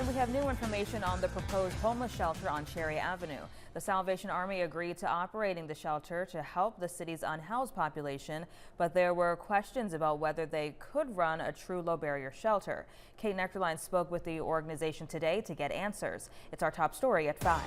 And we have new information on the proposed homeless shelter on Cherry Avenue. The Salvation Army agreed to operating the shelter to help the city's unhoused population, but there were questions about whether they could run a true low-barrier shelter. Kate Nectarline spoke with the organization today to get answers. It's our top story at 5.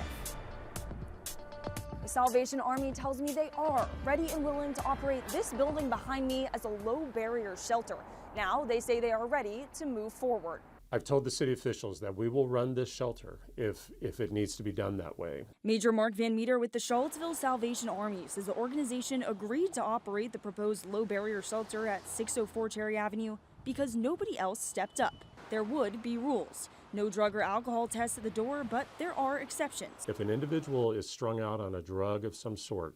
The Salvation Army tells me they are ready and willing to operate this building behind me as a low-barrier shelter. Now they say they are ready to move forward. I've told the city officials that we will run this shelter if it needs to be done that way. Major Mark Van Meter with the Charlottesville Salvation Army says the organization agreed to operate the proposed low-barrier shelter at 604 Cherry Avenue because nobody else stepped up. There would be rules. No drug or alcohol tests at the door, but there are exceptions. If an individual is strung out on a drug of some sort,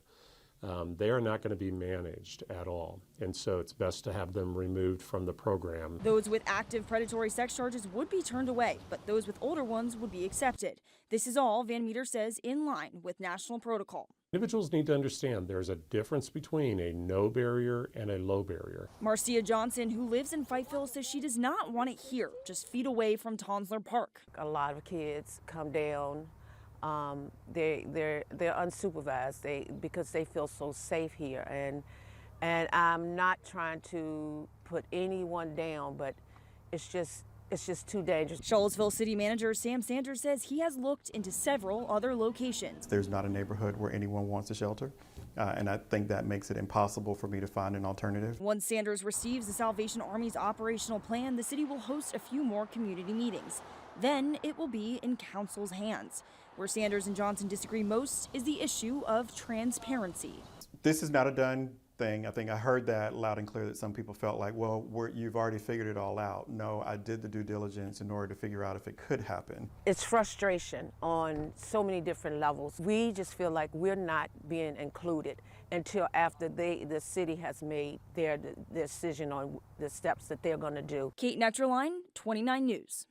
they are not going to be managed at all. And so it's best to have them removed from the program. Those with active predatory sex charges would be turned away, but those with older ones would be accepted. This is all, Van Meter says, in line with national protocol. Individuals need to understand there's a difference between a no barrier and a low barrier. Marcia Johnson, who lives in Fifeville, says she does not want it here, just feet away from Tonsler Park. A lot of kids come down. They're unsupervised because they feel so safe here, and I'm not trying to put anyone down, but it's just too dangerous. Charlottesville City Manager Sam Sanders says he has looked into several other locations. There's not a neighborhood where anyone wants a shelter, and I think that makes it impossible for me to find an alternative. Once Sanders receives the Salvation Army's operational plan, the city will host a few more community meetings. Then it will be in council's hands. Where Sanders and Johnson disagree most is the issue of transparency. This is not a done thing. I think I heard that loud and clear that some people felt like, well, you've already figured it all out. No, I did the due diligence in order to figure out if it could happen. It's frustration on so many different levels. We just feel like we're not being included until after the city has made their decision on the steps that they're going to do. Kate Nectarline, 29 News.